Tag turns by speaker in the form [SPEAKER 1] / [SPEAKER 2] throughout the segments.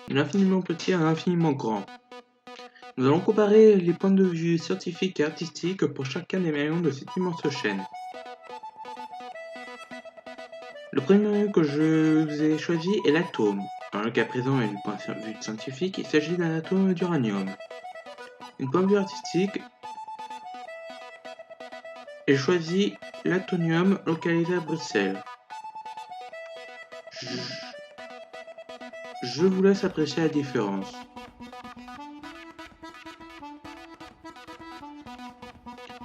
[SPEAKER 1] De l'infiniment petit à l'infiniment grand. Nous allons comparer les points de vue scientifiques et artistiques pour chacun des maillons de cette immense chaîne. Le premier maillon que je vous ai choisi est l'atome. Dans le cas présent et du point de vue scientifique, il s'agit d'un atome d'uranium. Du point de vue artistique, j'ai choisi l'atonium localisé à Bruxelles. Je vous laisse apprécier la différence.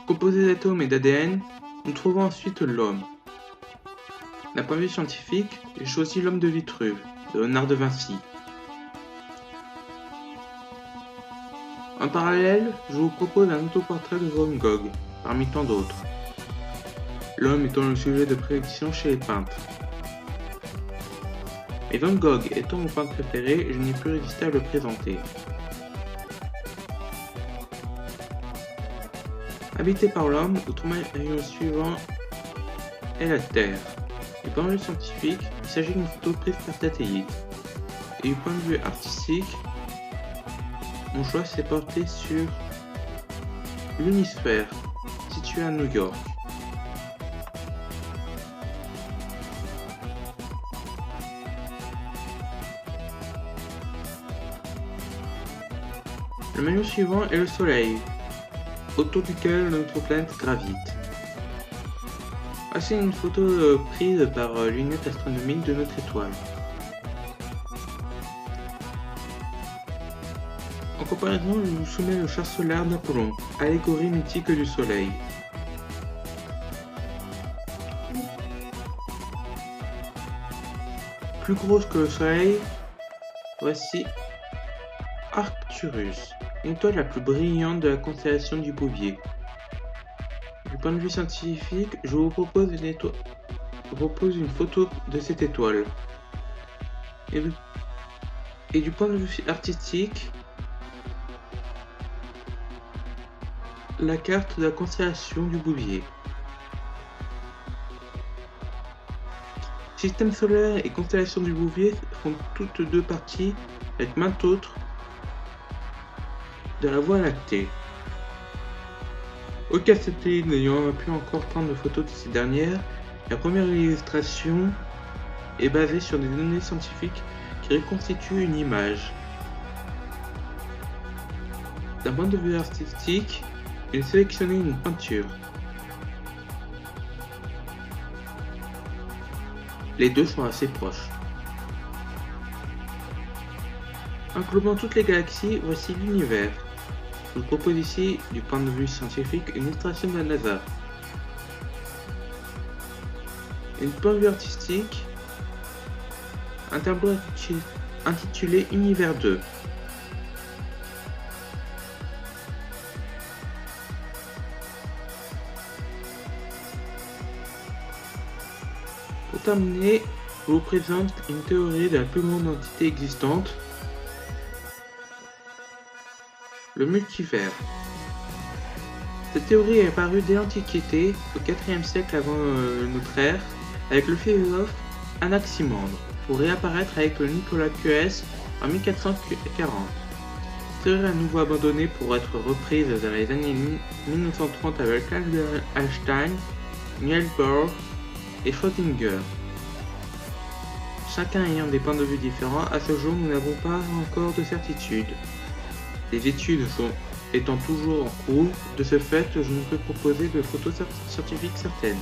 [SPEAKER 1] Composé d'atomes et d'ADN, nous trouvons ensuite l'homme. D'un point de vue scientifique, j'ai choisi l'homme de Vitruve, de Léonard de Vinci. En parallèle, je vous propose un autoportrait de Van Gogh, parmi tant d'autres. L'homme étant le sujet de prédilection chez les peintres. Mais Van Gogh étant mon peintre préféré, je n'ai pu résister à le présenter. Habité par l'homme, notre maillon suivant est la Terre. Du point de vue scientifique, il s'agit d'une photo prise par satellite. Et du point de vue artistique, mon choix s'est porté sur l'Unisphère, situé à New York. Le maillon suivant est le Soleil, autour duquel notre planète gravite. Voici une photo prise par lunettes astronomiques de notre étoile. En comparaison, je vous soumets le char solaire d'Apollon, allégorie mythique du Soleil. Plus grosse que le Soleil, voici Arcturus, l'étoile la plus brillante de la constellation du Bouvier. Du point de vue scientifique, je vous propose une photo de cette étoile. Et du point de vue artistique, la carte de la constellation du Bouvier. Système solaire et constellation du Bouvier font toutes deux parties, avec maintes autres, de la Voie lactée. Aucun satellite n'ayant pu encore prendre de photos de ces dernières, la première illustration est basée sur des données scientifiques qui reconstituent une image. D'un point de vue artistique, j'ai sélectionné une peinture. Les deux sont assez proches. Englobant toutes les galaxies, voici l'univers. Je vous propose ici, du point de vue scientifique, une illustration de la NASA. Et du point de vue artistique, un tableau intitulé Univers 2. Pour terminer, je vous présente une théorie de la plus grande entité existante, le multivers. Cette théorie est apparue dès l'Antiquité, au IVe siècle avant notre ère, avec le philosophe Anaximandre, pour réapparaître avec le Nicolas QS en 1440. Cette théorie est à nouveau abandonnée pour être reprise dans les années 1930 avec Albert Einstein, Niels Bohr et Schrödinger. Chacun ayant des points de vue différents, à ce jour nous n'avons pas encore de certitude. Les études étant toujours en cours, de ce fait je ne peux proposer de photos scientifiques certaines.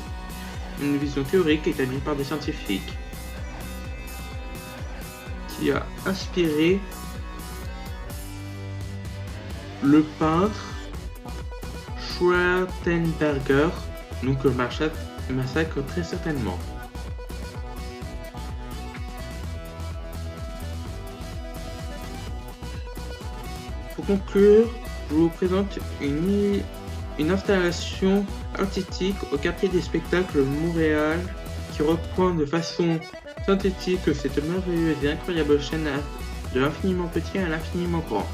[SPEAKER 1] Une vision théorique établie par des scientifiques, qui a inspiré le peintre Schwarzenberger, donc le massacre très certainement. Pour conclure, je vous présente une installation artistique au quartier des spectacles de Montréal qui reprend de façon synthétique cette merveilleuse et incroyable chaîne de l'infiniment petit à l'infiniment grand.